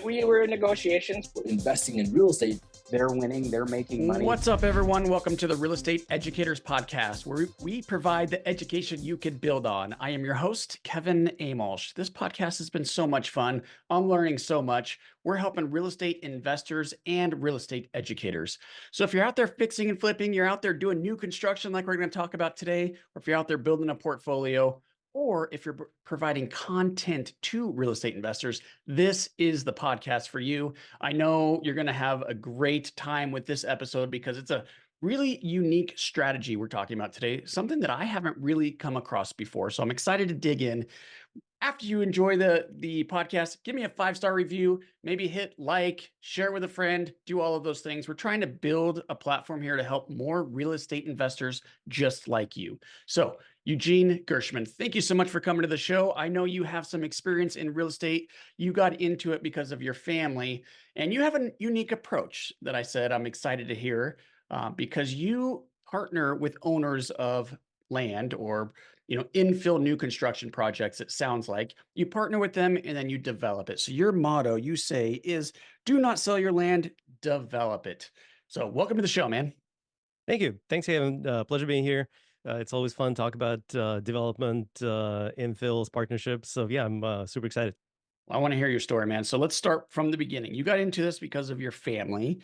we were in negotiations. Investing in real estate. They're winning, they're making money. What's up, everyone? Welcome to the Real Estate Educators Podcast, where we provide the education you can build on. I am your host, Kevin Amolsch. This podcast has been so much fun. I'm learning so much. We're helping real estate investors and real estate educators. So if you're out there fixing and flipping, you're out there doing new construction like we're going to talk about today, or if you're out there building a portfolio, or if you're providing content to real estate investors, this is the podcast for you. I know you're going to have a great time with this episode because it's a really unique strategy we're talking about today, something that I haven't really come across before. So I'm excited to dig in. After you enjoy the podcast, give me a 5-star review, maybe hit like, share with a friend, do all of those things. We're trying to build a platform here to help more real estate investors just like you. So Eugene Gershman, thank you so much for coming to the show. I know you have some experience in real estate. You got into it because of your family, and you have a unique approach that I said I'm excited to hear because you partner with owners of land or infill new construction projects. It sounds like you partner with them and then you develop it. So your motto, you say, is do not sell your land, develop it. So welcome to the show, man. Thank you. Thanks, Kevin. Pleasure being here. It's always fun to talk about development, infills, partnerships. So yeah, I'm super excited. I want to hear your story, man. So let's start from the beginning. You got into this because of your family.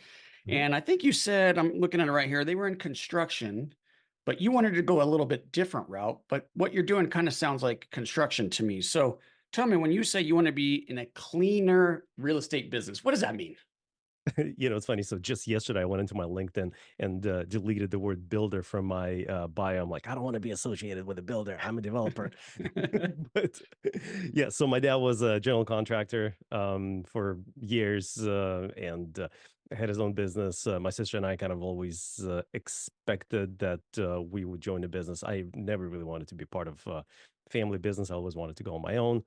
And I think you said, I'm looking at it right here, they were in construction, but you wanted to go a little bit different route. But what you're doing kind of sounds like construction to me. So tell me, when you say you want to be in a cleaner real estate business, what does that mean? It's funny. So just yesterday, I went into my LinkedIn and deleted the word builder from my bio. I'm like, I don't want to be associated with a builder. I'm a developer. But yeah, so my dad was a general contractor for years and had his own business. My sister and I kind of always expected that we would join the business. I never really wanted to be part of family business. I always wanted to go on my own.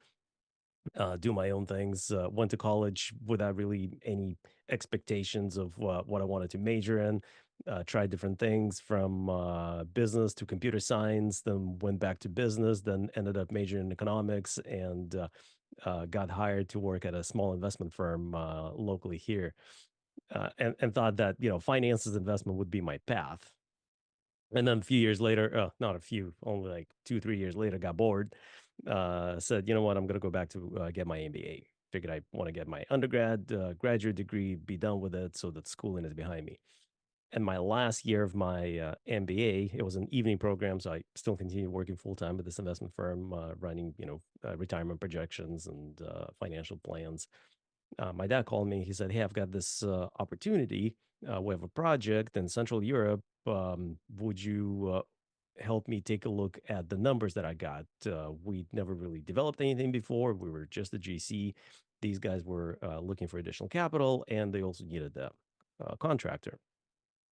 Do my own things, went to college without really any expectations of what I wanted to major in, tried different things from business to computer science, then went back to business, then ended up majoring in economics and got hired to work at a small investment firm locally here and thought that, finances investment would be my path. And then a few years later, not a few, only like 2-3 years later, got bored. Said, you know what, I'm going to go back to get my MBA. Figured I want to get my undergrad, graduate degree, be done with it so that schooling is behind me. And my last year of my MBA, it was an evening program, so I still continue working full time with this investment firm, running, retirement projections and financial plans. My dad called me. He said, "Hey, I've got this opportunity. We have a project in Central Europe. Would you help me take a look at the numbers that I got? We'd never really developed anything before. We were just a GC. These guys were looking for additional capital, and they also needed a contractor.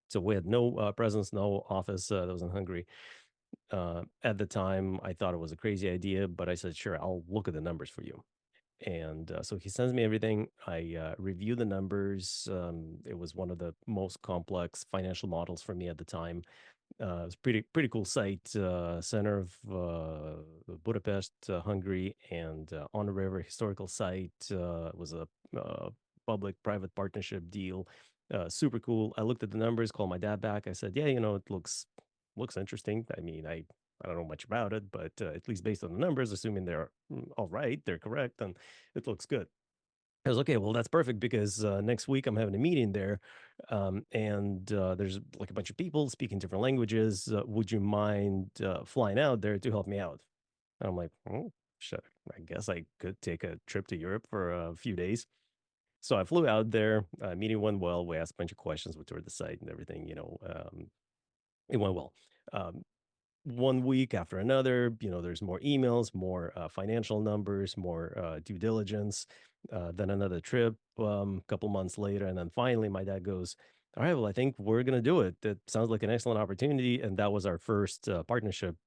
So we had no presence, no office that was in Hungary. At the time, I thought it was a crazy idea, but I said, sure, I'll look at the numbers for you." And so he sends me everything. I review the numbers. It was one of the most complex financial models for me at the time. It was pretty cool site, center of Budapest, Hungary, and on the river, historical site. It was a public-private partnership deal. Super cool. I looked at the numbers, called my dad back. I said, yeah, it looks interesting. I mean, I don't know much about it, but at least based on the numbers, assuming they're all right, they're correct, and it looks good. I was okay. Well, that's perfect because next week I'm having a meeting there, and there's like a bunch of people speaking different languages. Would you mind flying out there to help me out? And I'm like, oh, sure. I guess I could take a trip to Europe for a few days. So I flew out there. Meeting went well. We asked a bunch of questions. We toured the site and everything. It went well. One week after another, there's more emails, more financial numbers, more due diligence, then another trip a couple months later. And then finally, my dad goes, all right, well, I think we're going to do it. That sounds like an excellent opportunity. And that was our first partnership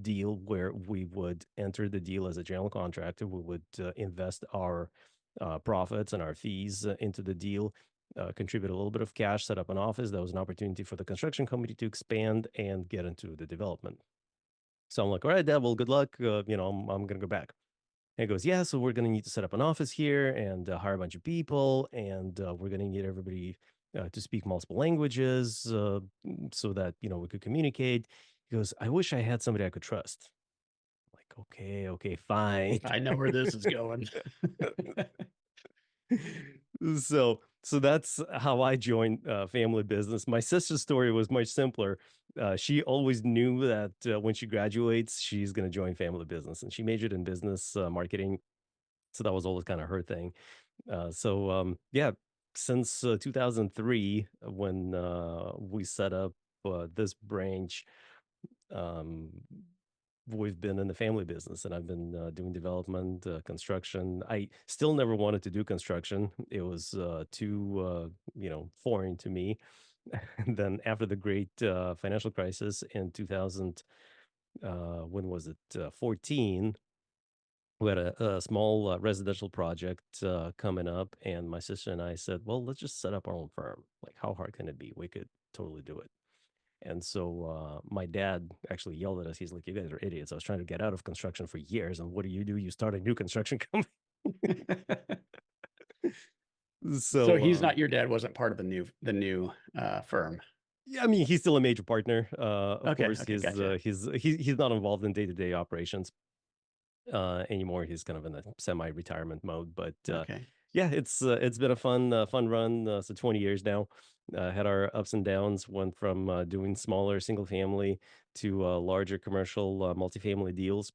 deal where we would enter the deal as a general contractor. We would invest our profits and our fees into the deal. Contribute a little bit of cash, set up an office. That was an opportunity for the construction company to expand and get into the development. So I'm like, all right, Dad, well, good luck. I'm going to go back. And he goes, yeah, so we're going to need to set up an office here and hire a bunch of people, and we're going to need everybody to speak multiple languages so that we could communicate. He goes, I wish I had somebody I could trust. Like, okay, okay, fine. I know where this is going. So that's how I joined family business. My sister's story was much simpler. She always knew that when she graduates, she's going to join family business, and she majored in business marketing. So that was always kind of her thing. Yeah, since 2003, when we set up this branch, um, we've been in the family business, and I've been doing development, construction. I still never wanted to do construction. It was too, foreign to me. And then after the great financial crisis in 2000, when was it? 14, we had a small residential project coming up, and my sister and I said, well, let's just set up our own firm. Like, how hard can it be? We could totally do it. And so my dad actually yelled at us. He's like, you guys are idiots. I was trying to get out of construction for years. And what do? You start a new construction company. So So, he's not your dad wasn't part of the new firm. yeah, I mean, he's still a major partner. Of Okay, course, okay, gotcha. he's not involved in day-to-day operations anymore. He's kind of in a semi-retirement mode. But Okay. yeah, it's been a fun run. So 20 years now. Had our ups and downs. Went from doing smaller single family to larger commercial multifamily deals.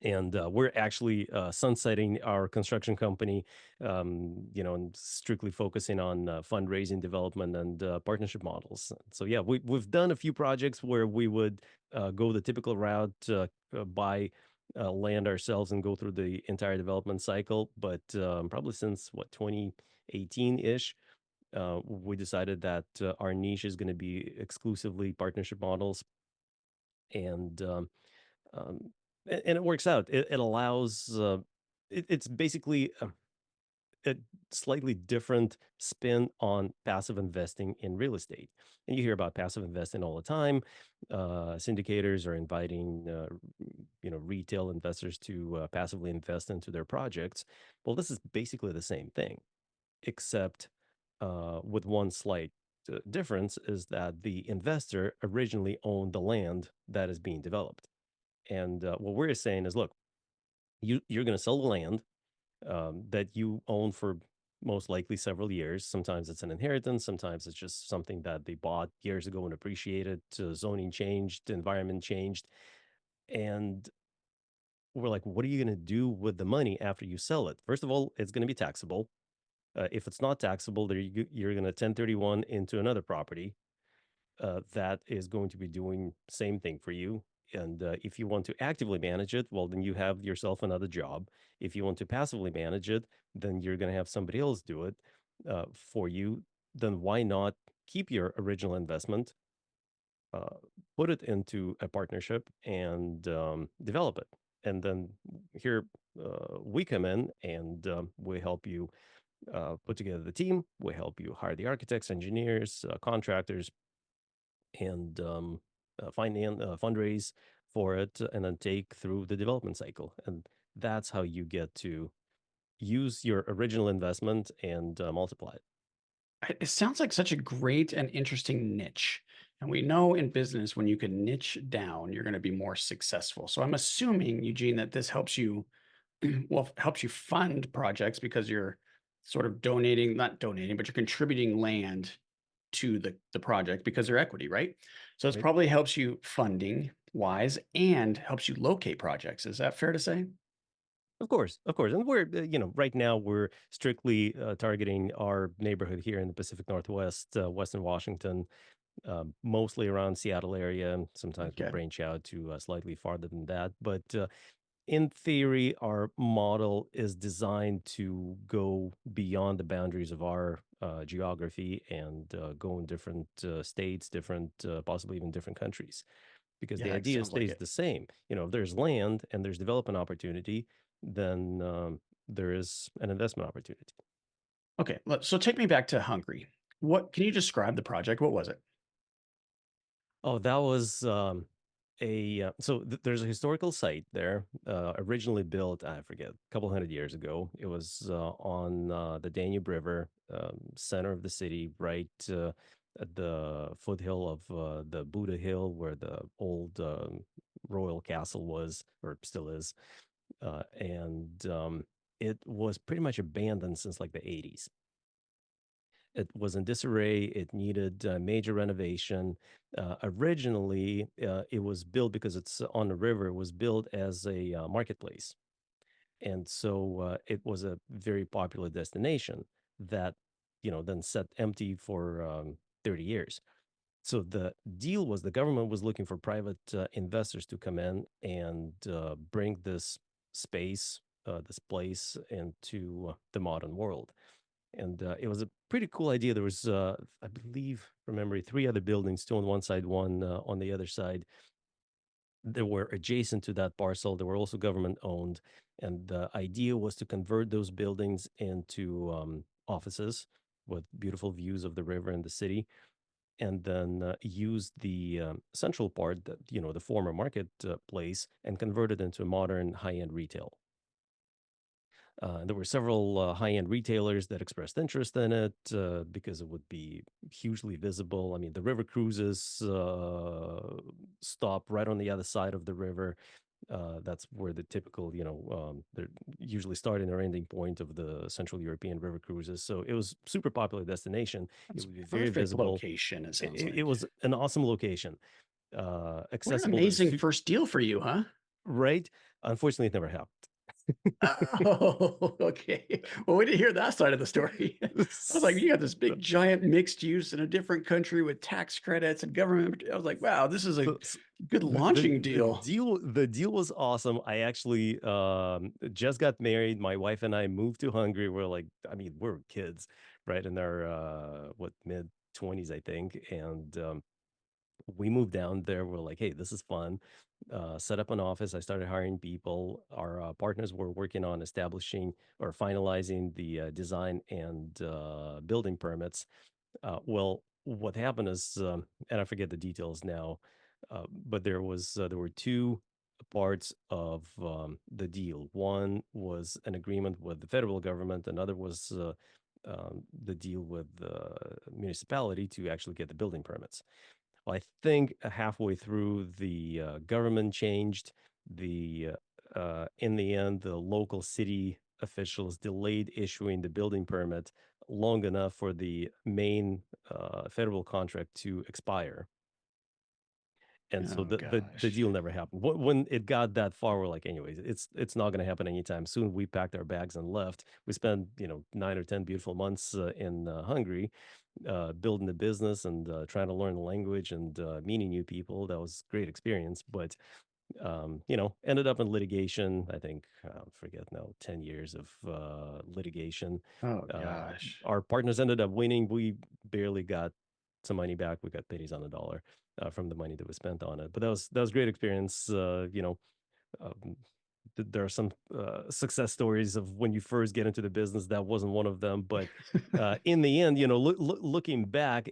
And we're actually sunsetting our construction company, and strictly focusing on fundraising, development, and partnership models. So yeah, we've done a few projects where we would go the typical route, buy land ourselves and go through the entire development cycle. But probably since 2018 ish, we decided that our niche is going to be exclusively partnership models, and um, and it works out. It allows. It's basically a slightly different spin on passive investing in real estate. And you hear about passive investing all the time. Syndicators are inviting, retail investors to passively invest into their projects. Well, this is basically the same thing, except with one slight difference is that the investor originally owned the land that is being developed. And what we're saying is, look, you're going to sell the land that you own for most likely several years. Sometimes it's an inheritance. Sometimes it's just something that they bought years ago and appreciated. Zoning changed, environment changed, and we're like, what are you going to do with the money after you sell it? First of all, it's going to be taxable. If it's not taxable, you're going to 1031 into another property that is going to be doing same thing for you. And if you want to actively manage it, well, then you have yourself another job. If you want to passively manage it, then you're going to have somebody else do it for you. Then why not keep your original investment, uh, put it into a partnership, and develop it? And then here we come in and we help you put together the team. We help you hire the architects, engineers, contractors, and fundraise for it, and then take through the development cycle. And that's how you get to use your original investment and multiply it. It sounds like such a great and interesting niche. And we know in business, when you can niche down, you're going to be more successful. So I'm assuming, Eugene, that this helps you, well, helps you fund projects because you're sort of donating, not donating, but you're contributing land to the project because they're equity, right? So it's Right? probably helps you funding wise and helps you locate projects. Is that fair to say? Of course, and we're right now we're strictly targeting our neighborhood here in the Pacific Northwest, Western Washington, mostly around Seattle area. And sometimes we Okay. branch out to slightly farther than that, but in theory, our model is designed to go beyond the boundaries of our geography and go in different states, different, possibly even different countries, because the Yeah, it idea sounds like stays it. the same. If there's land and there's development opportunity, then there is an investment opportunity. Okay. So take me back to Hungary. What can you describe the project? What was it? Oh, that was. There's a historical site there, originally built, I forget, a couple hundred years ago. It was on the Danube River, center of the city, right at the foothill of the Buddha Hill, where the old royal castle was, or still is. And it was pretty much abandoned since like the 80s. It was in disarray. It needed major renovation. Originally, it was built because it's on the river. It was built as a marketplace, and so it was a very popular destination that, then sat empty for 30 years. So the deal was the government was looking for private investors to come in and bring this space, this place into the modern world. And it was a pretty cool idea. There was, I believe, from memory, three other buildings, two on one side, one on the other side, that were adjacent to that parcel. They were also government owned. And the idea was to convert those buildings into offices with beautiful views of the river and the city, and then use the central part, the former market place, and convert it into modern high-end retail. There were several high-end retailers that expressed interest in it because it would be hugely visible. I mean, the river cruises stop right on the other side of the river. That's where the typical, they're usually starting or ending point of the Central European river cruises. So it was super popular destination. It That's would be very perfect visible. location, it It, sounds it like. was an awesome location, What an accessible to the amazing first deal for you, huh? right. Unfortunately, it never happened. Oh, okay. Well, we didn't hear that side of the story. I was like, you got this big giant mixed use in a different country with tax credits and government. I was like, wow, this is a So, good launching deal. the deal was awesome. I actually just got married. My wife and I moved to Hungary. We're like, I mean, we're kids, right? In our mid 20s, I think. And we moved down there. We're like, hey, this is fun. Set up an office. I started hiring people. Our partners were working on establishing or finalizing the design and building permits. Well, what happened is, and I forget the details now, but there were two parts of the deal. One was an agreement with the federal government. Another was the deal with the municipality to actually get the building permits. Well, I think halfway through, the government changed. The In the end, the local city officials delayed issuing the building permit long enough for the main federal contract to expire. And so Oh the gosh. deal never happened. When it got that far, we're like, anyways, it's not going to happen anytime soon. We packed our bags and left. We spent 9 or 10 beautiful months in Hungary, building the business and trying to learn the language and meeting new people. That was a great experience, but ended up in litigation. I think forget now, 10 years of litigation. Oh Uh, gosh. our partners ended up winning. We barely got some money back. We got pennies on the dollar from the money that was spent on it. But that was great experience. Um, there are some success stories of when you first get into the business. That wasn't one of them, but in the end, looking back,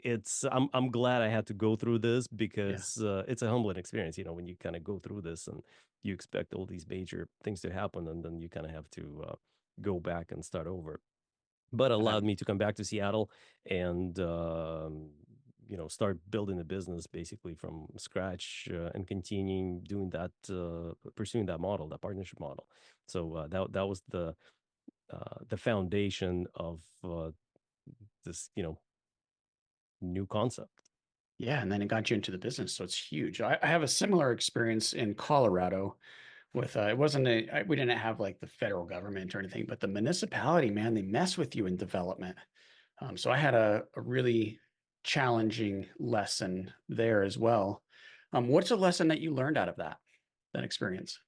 I'm glad I had to go through this Yeah. because it's a humbling experience. When you kind of go through this and you expect all these major things to happen, and then you kind of have to go back and start over. But allowed me to come back to Seattle and start building a business basically from scratch and continuing doing that, pursuing that model, that partnership model. So that was the foundation of this new concept. Yeah, and then it got you into the business, so it's huge. I have a similar experience in Colorado with it wasn't we didn't have like the federal government or anything, but the municipality, man, they mess with you in development. So I had a really challenging lesson there as well. What's a lesson that you learned out of that experience?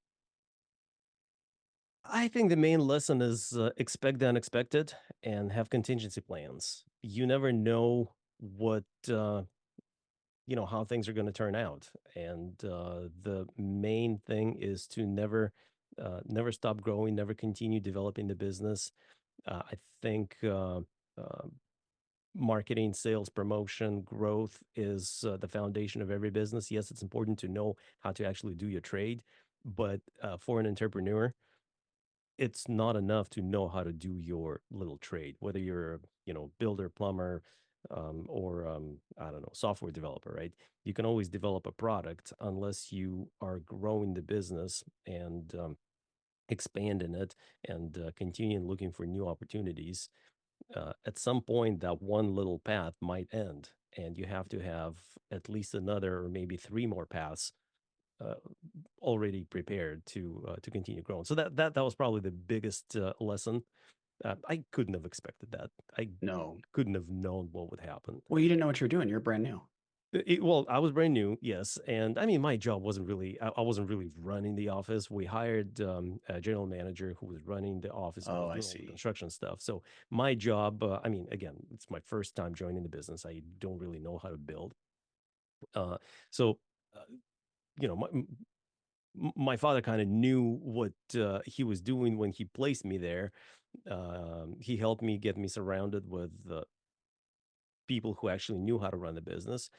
I think the main lesson is expect the unexpected and have contingency plans. You never know what how things are going to turn out, and the main thing is to never stop growing, never continue developing the business. I think marketing, sales, promotion, growth is the foundation of every business. Yes, it's important to know how to actually do your trade, but for an entrepreneur, it's not enough to know how to do your little trade, whether you're, builder, plumber, or I don't know, software developer, right? You can always develop a product unless you are growing the business and expanding it and continuing looking for new opportunities. At some point, that one little path might end, and you have to have at least another or maybe three more paths uh, already prepared to continue growing. So that was probably the biggest lesson. I couldn't have expected that. I No. couldn't have known what would happen. Well, you didn't know what you're doing. You're brand new. Well, I was brand new, yes, and I mean, my job wasn't really. I wasn't really running the office. We hired a general manager who was running the office and Oh, was I doing all the see. construction stuff. So my job, I mean, again, it's my first time joining the business. I don't really know how to build. Uh, so, uh, you know, my father kind of knew what he was doing when he placed me there. He helped me get me surrounded with people who actually knew how to run the business.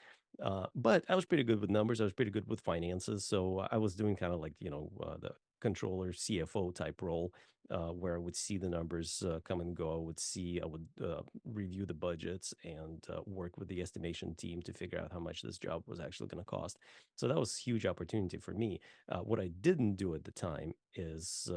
But I was pretty good with numbers. I was pretty good with finances. So I was doing kind of like, the controller, CFO type role, where I would see the numbers come and go. I would review the budgets and work with the estimation team to figure out how much this job was actually going to cost. So that was a huge opportunity for me. What I didn't do at the time is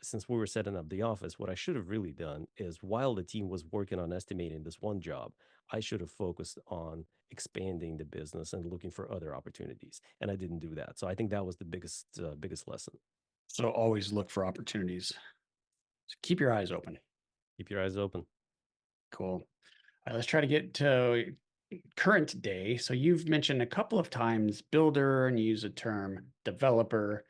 since we were setting up the office, what I should have really done is while the team was working on estimating this one job, I should have focused on expanding the business and looking for other opportunities. And I didn't do that. So I think that was the biggest lesson. So always look for opportunities. So keep your eyes open. Keep your eyes open. Cool. All right, let's try to get to current day. So you've mentioned a couple of times builder and you use the term developer.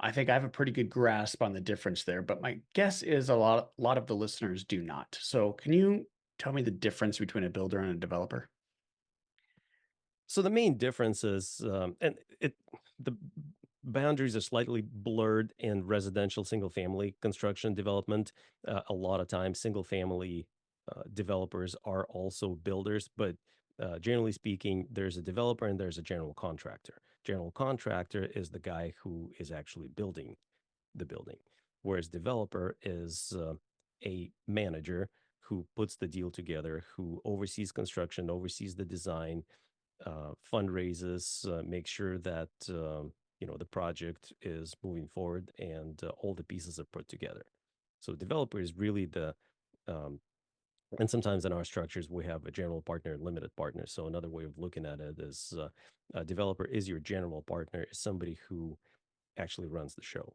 I think I have a pretty good grasp on the difference there, but my guess is a lot of the listeners do not. So can you tell me the difference between a builder and a developer? So the main difference is, the boundaries are slightly blurred in residential single family construction development. A lot of times, single family developers are also builders, but generally speaking, there's a developer and there's a general contractor. General contractor is the guy who is actually building the building, whereas developer is a manager who puts the deal together, who oversees construction, oversees the design, fundraises, make sure that the project is moving forward and all the pieces are put together. So developer is really um, and sometimes in our structures we have a general partner and limited partner. So another way of looking at it is a developer is your general partner, is somebody who actually runs the show.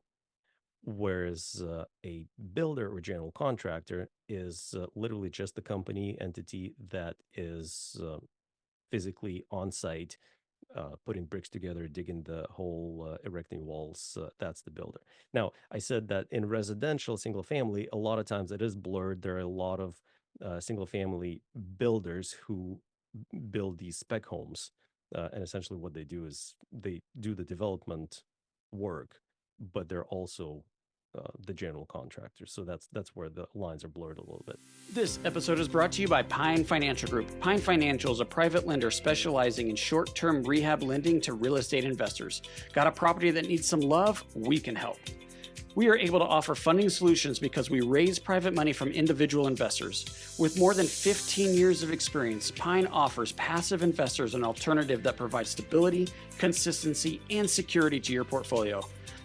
Whereas a builder or general contractor is literally just the company entity that is physically on site, putting bricks together, digging the hole, erecting walls. That's the builder. Now, I said that in residential single family, a lot of times it is blurred. There are a lot of single family builders who build these spec homes. And essentially, what they do is they do the development work, but they're also the general contractor. So that's where the lines are blurred a little bit. This episode is brought to you by Pine Financial Group. Pine Financial is a private lender specializing in short-term rehab lending to real estate investors. Got a property that needs some love? We can help. We are able to offer funding solutions because we raise private money from individual investors. With more than 15 years of experience, Pine offers passive investors an alternative that provides stability, consistency, and security to your portfolio.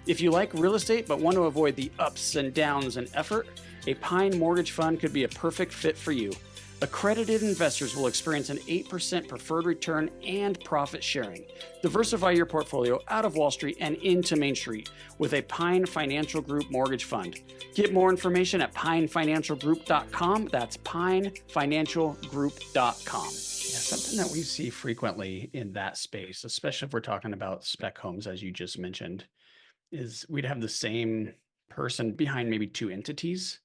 If you like real estate but want to avoid the ups and downs and effort, a Pine mortgage fund could be a perfect fit for you. Accredited investors will experience an 8% preferred return and profit sharing. Diversify your portfolio out of Wall Street and into Main Street with a Pine Financial Group mortgage fund. Get more information at pinefinancialgroup.com. That's pinefinancialgroup.com. Yeah, something that we see frequently in that space, especially if we're talking about spec homes, as you just mentioned, is we'd have the same person behind maybe two entities.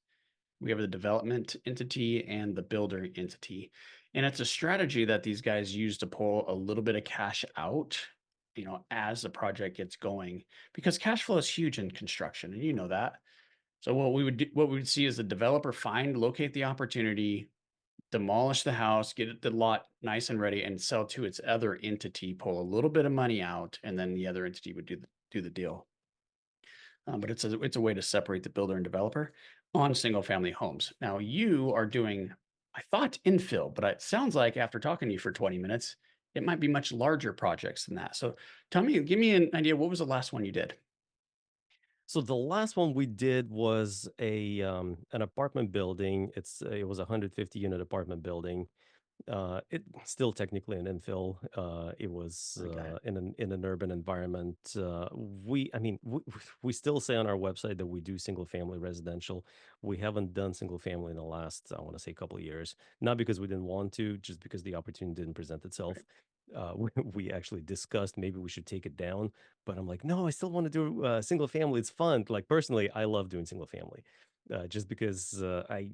We have the development entity and the builder entity. And it's a strategy that these guys use to pull a little bit of cash out, as the project gets going, because cash flow is huge in construction, and you know that. So what we would see is the developer locate the opportunity, demolish the house, get the lot nice and ready, and sell to its other entity, pull a little bit of money out, and then the other entity would do the deal. But it's a way to separate the builder and developer on single family homes. Now you are doing, I thought infill, but it sounds like after talking to you for 20 minutes, it might be much larger projects than that. So give me an idea. What was the last one you did? So the last one we did was a an apartment building. It was a 150 unit apartment building. It still technically an infill. It was Okay. in an urban environment. I mean, we still say on our website that we do single family residential. We haven't done single family in the last, I want to say, couple of years. Not because we didn't want to, just because the opportunity didn't present itself. We actually discussed maybe we should take it down, but I'm like, no, I still want to do single family. It's fun. Like personally, I love doing single family, just because I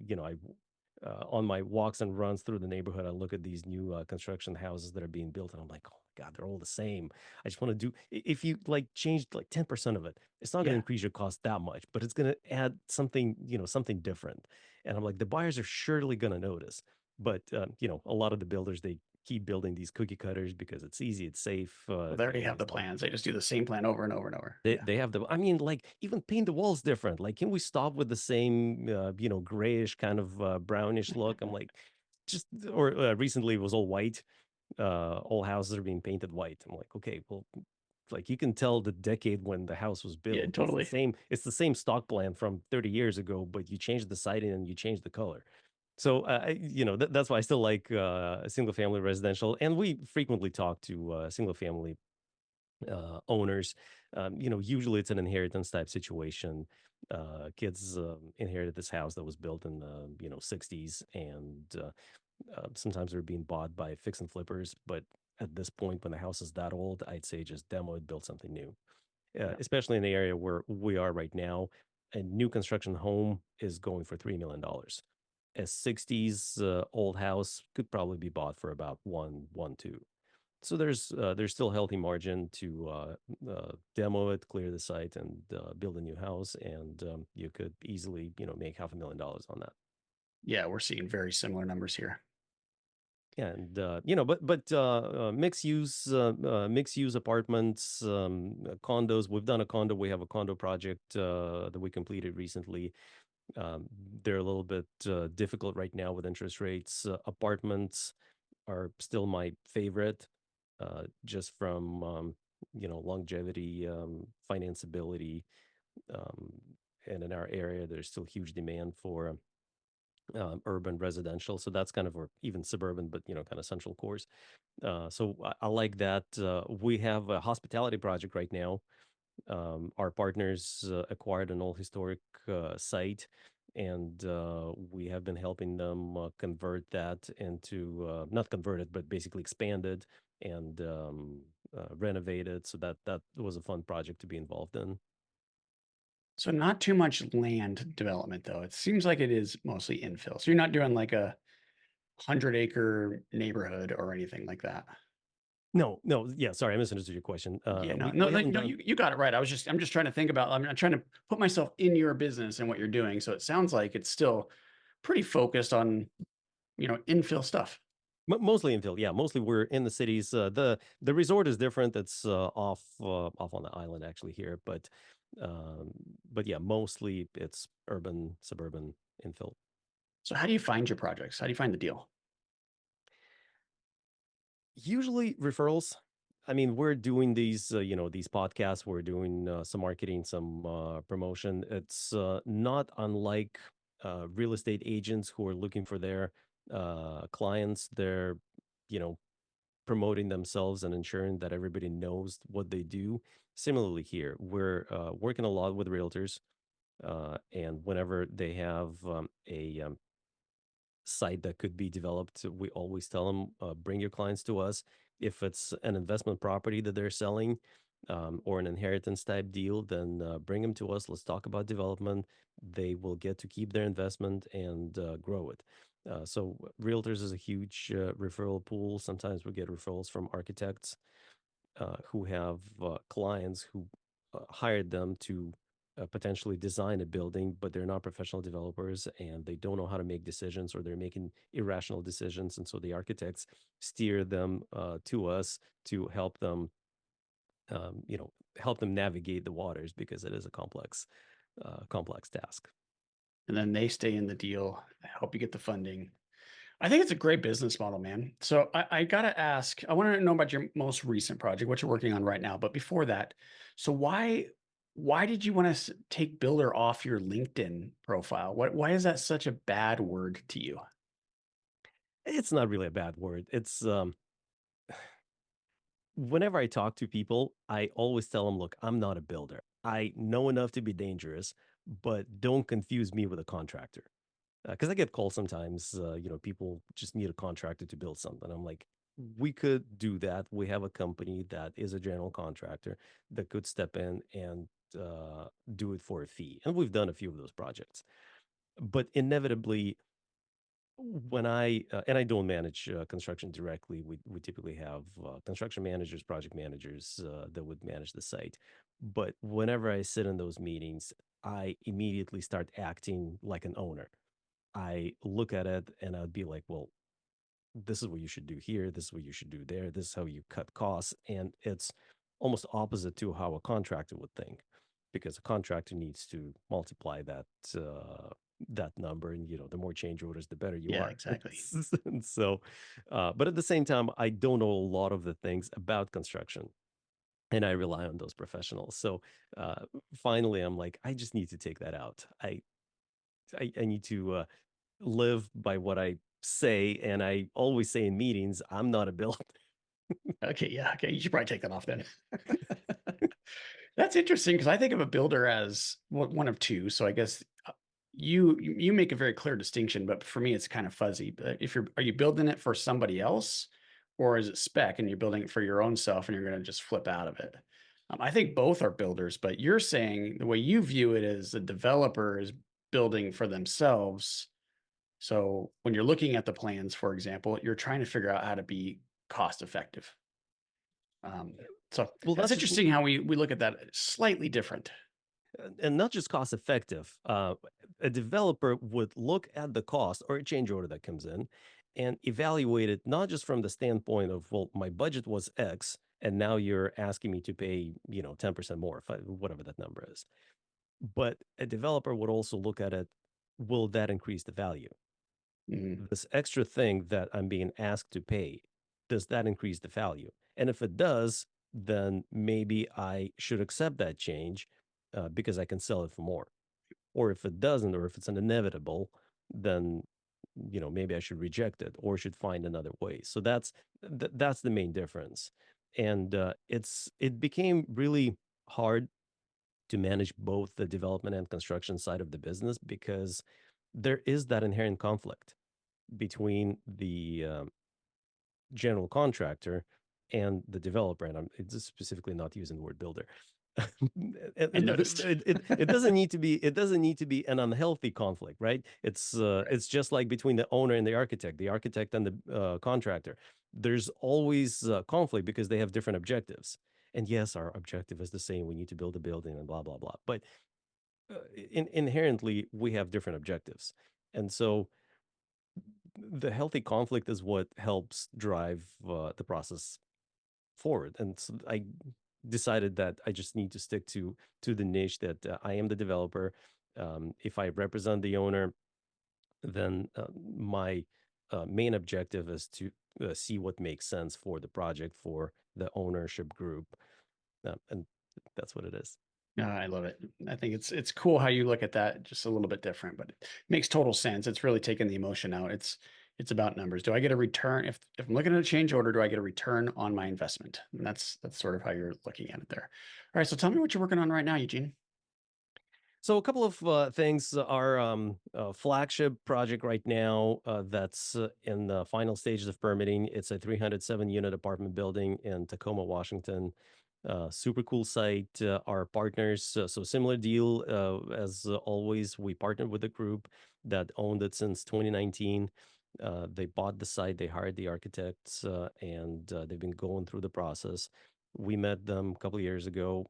on my walks and runs through the neighborhood, I look at these new construction houses that are being built, and I'm like, oh my God, they're all the same. I just want to do, if you like changed like 10% of it, it's not going to Yeah. increase your cost that much, but it's going to add something, something different. And I'm like, the buyers are surely going to notice. But, a lot of the builders, they keep building these cookie cutters because it's easy, it's safe. Well, they already have the It's like, plans. They just do the same plan over and over and over. they Yeah. they have I mean, like, even paint the walls different. Like, can we stop with the same, grayish kind of brownish look? I'm like, just or recently it was all white. All houses are being painted white. I'm like, okay, well, like you can tell the decade when the house was Yeah, built. It's the totally. same. It's the same stock plan from 30 years ago, but you change the siding and you change the color. So, that's why I still like single family residential, and we frequently talk to single family owners. Usually it's an inheritance type situation. Kids inherited this house that was built in the 60s, and sometimes they're being bought by fix and flippers. But at this point, when the house is that old, I'd say just demo it, build something new. Yeah. Especially in the area where we are right now, a new construction home is going for $3 million. A 60s old house could probably be bought for about one, two. So there's still healthy margin to demo it, clear the site, and build a new house, and you could easily make $500,000 on that. Yeah, we're seeing very similar numbers here. Yeah, and mixed use apartments, condos. We've done a condo. We have a condo project that we completed recently. Um, they're a little bit difficult right now with interest rates. Apartments are still my favorite, just from longevity, financeability, um, and in our area, there's still huge demand for urban residential. So that's kind of, or even suburban, but kind of central cores. So I like that. We have a hospitality project right now. Our partners acquired an old historic site, and we have been helping them convert that into, not convert it, but basically expand it and renovate it. So that was a fun project to be involved in. So not too much land development though. It seems like it is mostly infill. So you're not doing like a 100-acre neighborhood or anything like that. No, no, yeah, sorry, I misunderstood your question. Yeah, no, We no, haven't no, done. you got it right. I'm just trying to think about, I'm trying to put myself in your business and what you're doing. So it sounds like it's still pretty focused on, infill stuff. Mostly infill, yeah. Mostly we're in the cities. The resort is different. It's off on the island actually here, um, but yeah, mostly it's urban, suburban infill. So how do you find your projects? How do you find the deal? Usually referrals. I mean, we're doing these podcasts. We're doing some marketing, some promotion. It's not unlike real estate agents who are looking for their clients. They're you know promoting themselves and ensuring that everybody knows what they do. Similarly, here, we're working a lot with realtors, and whenever they have a site that could be developed, we always tell them, bring your clients to us. If it's an investment property that they're selling, or an inheritance type deal, then bring them to us. Let's talk about development. They will get to keep their investment and grow it. So realtors is a huge referral pool. Sometimes we get referrals from architects who have clients who hired them to potentially design a building, but they're not professional developers and they don't know how to make decisions, or they're making irrational decisions. And so the architects steer them to us to help them, you know, help them navigate the waters, because it is a complex task. And then they stay in the deal, help you get the funding. I think it's a great business model, man. So I gotta ask, I want to know about your most recent project, what you're working on right now. But before that, so why did you want to take builder off your LinkedIn profile? Why is that such a bad word to you? It's not really a bad word. It's whenever I talk to people, I always tell them, look, I'm not a builder. I know enough to be dangerous, but don't confuse me with a contractor. Because I get calls sometimes, people just need a contractor to build something. I'm like, we could do that. We have a company that is a general contractor that could step in and do it for a fee. And we've done a few of those projects. But inevitably, when and I don't manage construction directly, we typically have construction managers, project managers that would manage the site. But whenever I sit in those meetings, I immediately start acting like an owner. I look at it and I'd be like, well, this is what you should do here. This is what you should do there. This is how you cut costs. And it's almost opposite to how a contractor would think, because a contractor needs to multiply that number, and the more change orders, the better you Yeah, are. exactly. And so, but at the same time, I don't know a lot of the things about construction, and I rely on those professionals. So uh, finally, I'm like, I just need to take that out. I need to live by what I say, and I always say in meetings, I'm not a builder. Okay, yeah, okay. You should probably take that off then. That's interesting because I think of a builder as one of two. So I guess you make a very clear distinction, but for me it's kind of fuzzy. But if are you building it for somebody else, or is it spec and you're building it for your own self and you're going to just flip out of it? I think both are builders, but you're saying the way you view it is the developer is building for themselves. So when you're looking at the plans, for example, you're trying to figure out how to be cost effective. Um, so Well, that's not just interesting how we look at that slightly different. and not just cost effective. A developer would look at the cost or a change order that comes in and evaluate it not just from the standpoint of, well, my budget was X, and now you're asking me to pay 10% more, whatever that number is. But a developer would also look at it, will that increase the value? Mhm. This extra thing that I'm being asked to pay, does that increase the value? And if it does, then maybe I should accept that change because I can sell it for more. Or if it doesn't, or if it's an inevitable, then maybe I should reject it or should find another way. So that's the main difference. And it became really hard to manage both the development and construction side of the business, because there is that inherent conflict between the general contractor and the developer. And I'm it's specifically not using the word builder. I noticed. It doesn't need to be, an unhealthy conflict, right? Right. It's just like between the owner and the architect and the contractor. There's always conflict because they have different objectives. And yes, our objective is the same. We need to build a building and blah blah blah. But inherently, we have different objectives, and so the healthy conflict is what helps drive the process forward. And so I decided that I just need to stick to the niche that I am the developer. If I represent the owner, then my main objective is to see what makes sense for the project, for the ownership group, and that's what it is. No, I love it. I think it's cool how you look at that, just a little bit different, but it makes total sense. It's really taking the emotion out. It's about numbers. Do I get a return if I'm looking at a change order? Do I get a return on my investment? And that's sort of how you're looking at it there. All right. So tell me what you're working on right now, Eugene. So a couple of things. Our flagship project right now that's in the final stages of permitting. It's a 307 unit apartment building in Tacoma, Washington. Super cool site. Our partners, so similar deal as always. We partnered with a group that owned it since 2019. They bought the site, they hired the architects, and they've been going through the process. We met them a couple of years ago,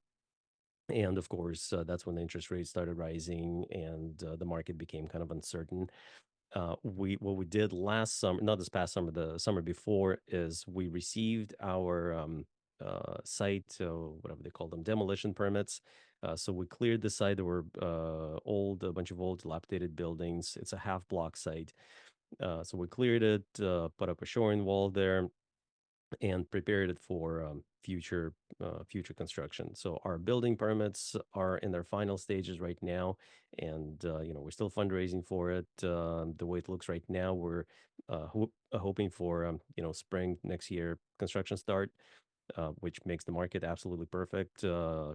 And of course, that's when the interest rates started rising and the market became kind of uncertain. What we did last summer, not this past summer, the summer before, is we received our site, whatever they call them, demolition permits. So we cleared the site. There were a bunch of old dilapidated buildings. It's a half block site. So we cleared it, put up a shoring wall there, and prepared it for future construction. So our building permits are in their final stages right now, and we're still fundraising for it. The way it looks right now, we're hoping for spring next year construction start. Which makes the market absolutely perfect.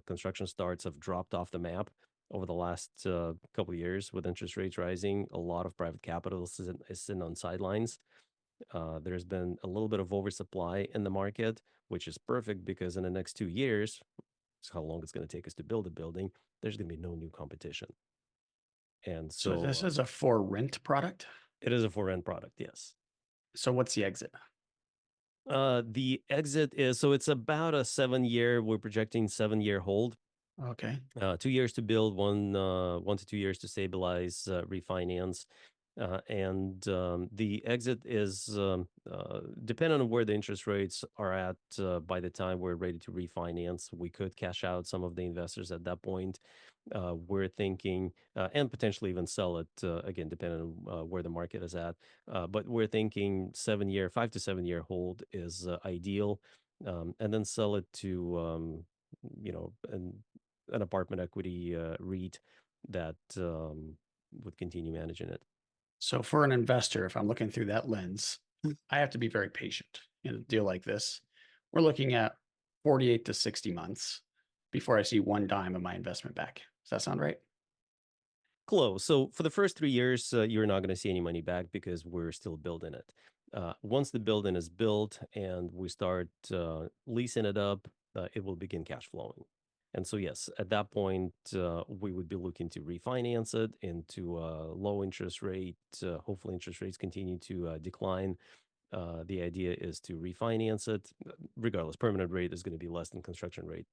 Construction starts have dropped off the map over the last couple of years with interest rates rising. A lot of private capital is sitting on sidelines. There's been a little bit of oversupply in the market, which is perfect because in the next 2 years, it's how long it's going to take us to build a building, there's going to be no new competition. And So this so is a for rent product. it is a for rent product, yes. So what's the exit? The exit is so it's about a 7 year, we're projecting 7 year hold. Okay. 2 years to build, 1 to 2 years to stabilize, refinance. And the exit is depending on where the interest rates are at by the time we're ready to refinance. We could cash out some of the investors at that point. We're thinking, and potentially even sell it again, depending on where the market is at. But we're thinking 7 year, 5 to 7 year hold is ideal, and then sell it to an apartment equity REIT that would continue managing it. So for an investor, if I'm looking through that lens, I have to be very patient in a deal like this. We're looking at 48 to 60 months before I see one dime of my investment back. Does that sound right? Close. So for the first 3 years, you're not going to see any money back because we're still building it. Once the building is built and we start leasing it up, it will begin cash flowing. And so, yes, at that point, we would be looking to refinance it into a low interest rate. Hopefully, interest rates continue to decline. The idea is to refinance it. Regardless, permanent rate is going to be less than construction rate.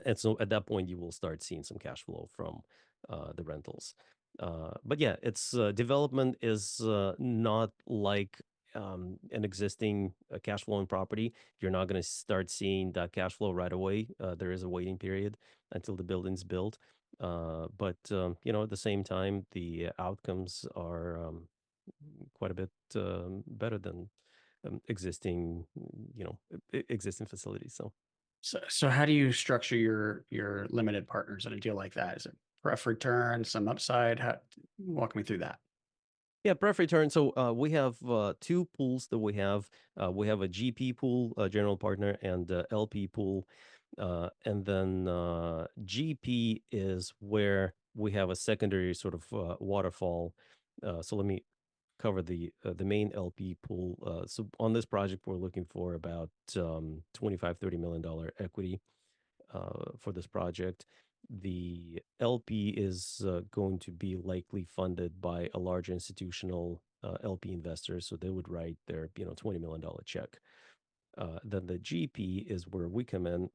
And so at that point, you will start seeing some cash flow from the rentals. But yeah, it's development is not like an existing cash flowing property. You're not going to start seeing that cash flow right away. There is a waiting period until the building's built. But at the same time, the outcomes are quite a bit better than existing, existing facilities. So how do you structure your limited partners in a deal like that? Is it pref return, some upside? Walk me through that. Yeah, pref return. So we have two pools that we have. We have a GP pool, general partner, and LP pool. And then GP is where we have a secondary sort of waterfall. So let me cover the main LP pool. So on this project, we're looking for about $25-30 million equity for this project. The LP is going to be likely funded by a large institutional LP investor, so they would write their $20 million check. Then the GP is where we come in,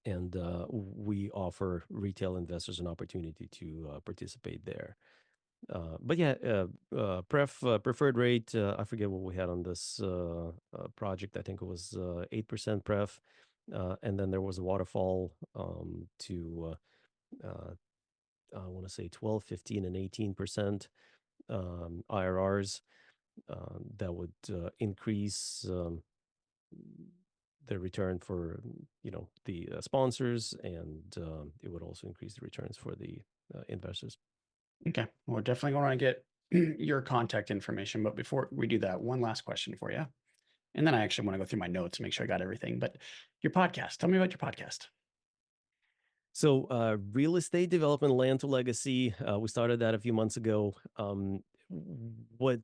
and we offer retail investors an opportunity to participate there. But yeah, preferred rate. I forget what we had on this project. I think it was 8% pref, and then there was a waterfall to I want to say 12, 15, and 18% IRRs that would increase the return for the sponsors, and it would also increase the returns for the investors. Okay. Well, definitely want to get your contact information. But before we do that, one last question for you. And then I actually want to go through my notes and make sure I got everything. But your podcast, tell me about your podcast. So, real estate development, land to legacy. We started that a few months ago. What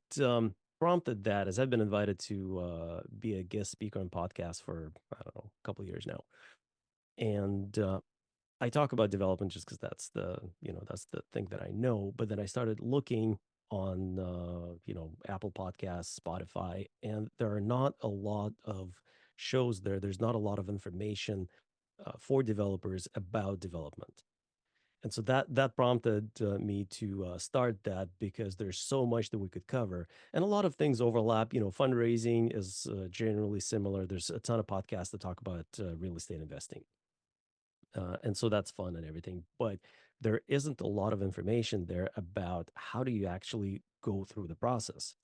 prompted that is I've been invited to be a guest speaker on podcasts for, I don't know, a couple of years now. And I talk about development just because that's the thing that I know. But then I started looking on, Apple Podcasts, Spotify, and there are not a lot of shows there. There's not a lot of information for developers about development. And so that prompted me to start that because there's so much that we could cover, and a lot of things overlap. Fundraising is generally similar. There's a ton of podcasts that talk about real estate investing, and so that's fun and everything. But there isn't a lot of information there about how do you actually go through the process.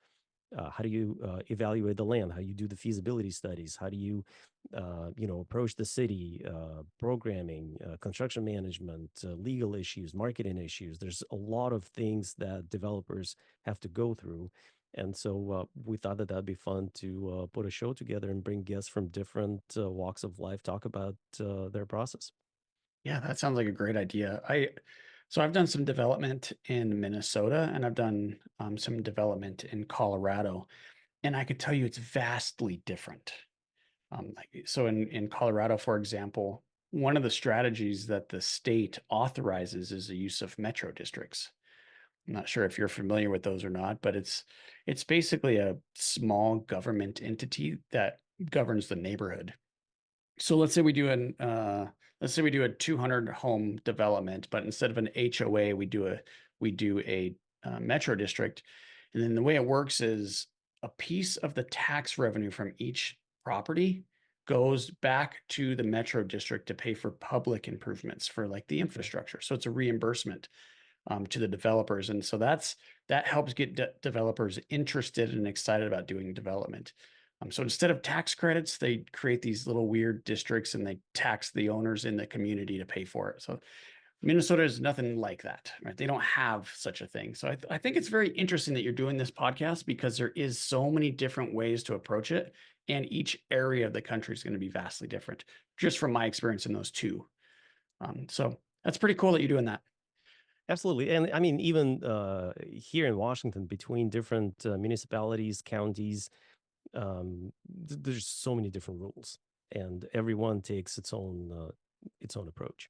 How do you evaluate the land? How do you do the feasibility studies? How do you, approach the city? Programming, construction management, legal issues, marketing issues. There's a lot of things that developers have to go through, and so we thought that that'd be fun to put a show together and bring guests from different walks of life, talk about their process. Yeah, that sounds like a great idea. So I've done some development in Minnesota and I've done some development in Colorado, and I could tell you it's vastly different. So in Colorado, for example, one of the strategies that the state authorizes is the use of metro districts. I'm not sure if you're familiar with those or not, but it's basically a small government entity that governs the neighborhood. So let's say we do a 200 home development, but instead of an HOA, we do a metro district. And then the way it works is a piece of the tax revenue from each property goes back to the metro district to pay for public improvements for like the infrastructure. So it's a reimbursement to the developers, and so that helps get developers interested and excited about doing development. So instead of tax credits, they create these little weird districts and they tax the owners in the community to pay for it. So Minnesota is nothing like that, right? They don't have such a thing. So I think it's very interesting that you're doing this podcast because there is so many different ways to approach it, and each area of the country is going to be vastly different, just from my experience in those two. So that's pretty cool that you're doing that. Absolutely. And I mean, even here in Washington, between different municipalities, counties, there's so many different rules, and everyone takes its own approach.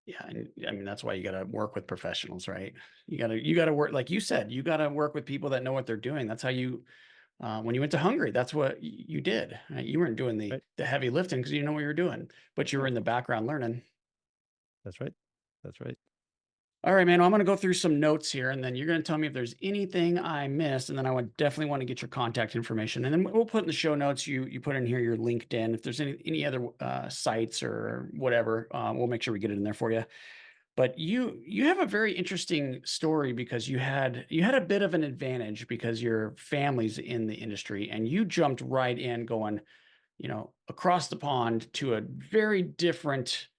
Yeah, and I mean that's why you got to work with professionals, right? You got to work, like you said, you got to work with people that know what they're doing. That's how you when you went to Hungary, that's what you did. Right? You weren't doing the Right? the heavy lifting because you know what you're doing, but you Yeah, were of in the course. background learning. That's right. That's right. All right, man. Well, I'm going to go through some notes here, and then you're going to tell me if there's anything I missed, and then I would definitely want to get your contact information, and then we'll put in the show notes. You put in here your LinkedIn. If there's any other sites or whatever, we'll make sure we get it in there for you. But you have a very interesting story because you had a bit of an advantage because your family's in the industry, and you jumped right in going, across the pond to a very different,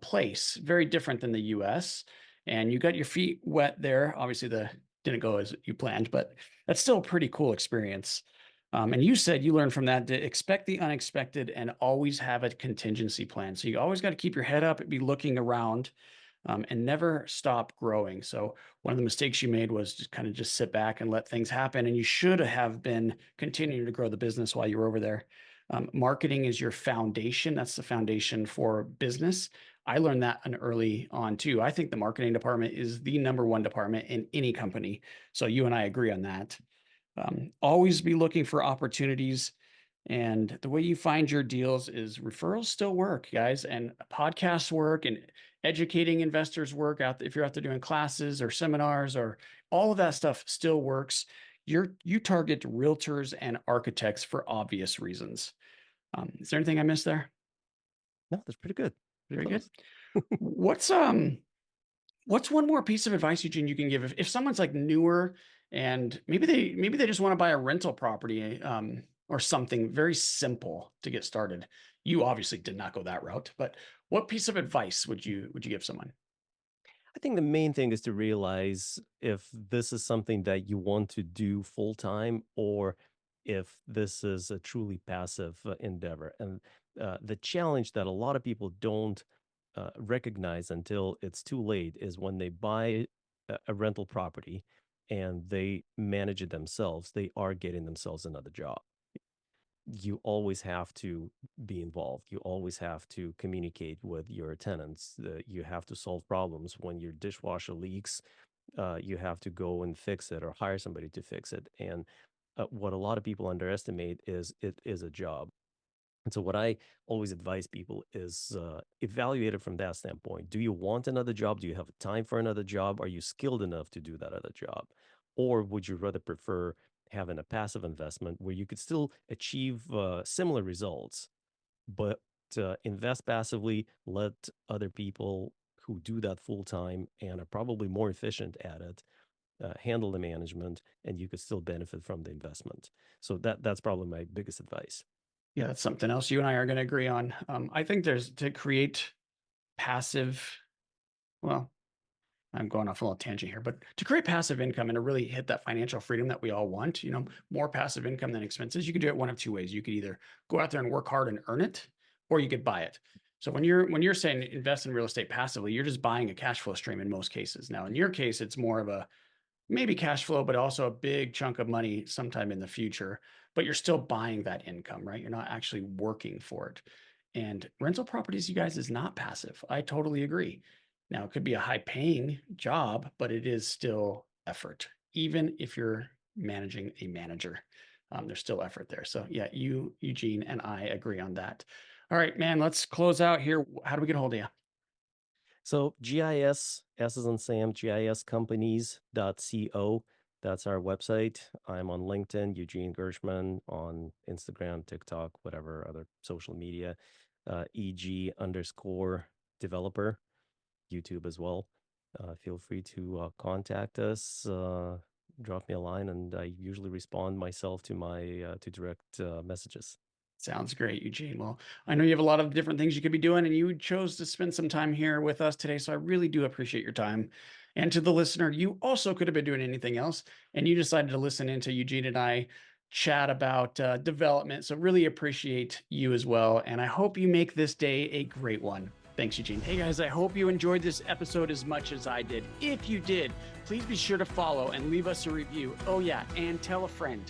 place, very different than the US. And you got your feet wet there. Obviously, the didn't go as you planned, but that's still a pretty cool experience. And you said you learned from that to expect the unexpected and always have a contingency plan. So you always got to keep your head up, be looking around, and never stop growing. So one of the mistakes you made was just kind of just sit back and let things happen. And you should have been continuing to grow the business while you were over there. Marketing is your foundation. That's the foundation for business. I learned that early on too. I think the marketing department is the number one department in any company. So you and I agree on that. Always be looking for opportunities. And the way you find your deals is referrals still work, guys, and podcasts work, and educating investors work out. If you're out there doing classes or seminars or all of that stuff still works. You target realtors and architects for obvious reasons. Is there anything I missed there? No, that's pretty good. Pretty Very good. close. What's what's one more piece of advice, Eugene, you can give if someone's like newer and maybe they just want to buy a rental property or something very simple to get started. You obviously did not go that route, but what piece of advice would you give someone? I think the main thing is to realize if this is something that you want to do full time, or if this is a truly passive endeavor. And the challenge that a lot of people don't recognize until it's too late is when they buy a rental property and they manage it themselves, they are getting themselves another job. You always have to be involved. You always have to communicate with your tenants. You have to solve problems. When your dishwasher leaks, you have to go and fix it or hire somebody to fix it. And what a lot of people underestimate is it is a job. And so what I always advise people is evaluate it from that standpoint. Do you want another job? Do you have time for another job? Are you skilled enough to do that other job? Or would you rather prefer having a passive investment where you could still achieve similar results, but invest passively, let other people who do that full time and are probably more efficient at it handle the management, and you could still benefit from the investment. So that's probably my biggest advice. Yeah, that's something else you and I are going to agree on. I think there's to create passive, well, I'm going off a little tangent here, but to create passive income and to really hit that financial freedom that we all want, more passive income than expenses, you could do it one of two ways. You could either go out there and work hard and earn it, or you could buy it. So when you're saying invest in real estate passively, you're just buying a cash flow stream in most cases. Now, in your case, it's more of a maybe cash flow, but also a big chunk of money sometime in the future, but you're still buying that income, right? You're not actually working for it. And rental properties, you guys, is not passive. I totally agree. Now, it could be a high paying job, but it is still effort. Even if you're managing a manager, there's still effort there. So yeah, Eugene, and I agree on that. All right, man, let's close out here. How do we get a hold of you? So GIS, S is in Sam, giscompanies.co. That's our website. I'm on LinkedIn, Eugene Gershman, on Instagram, TikTok, whatever other social media, EG_developer, YouTube as well. Feel free to contact us, drop me a line, and I usually respond myself to my to direct messages. Sounds great, Eugene. Well, I know you have a lot of different things you could be doing, and you chose to spend some time here with us today. So I really do appreciate your time. And to the listener, you also could have been doing anything else, and you decided to listen into Eugene and I chat about development. So really appreciate you as well. And I hope you make this day a great one. Thanks, Eugene. Hey guys, I hope you enjoyed this episode as much as I did. If you did, please be sure to follow and leave us a review. Oh yeah, and tell a friend.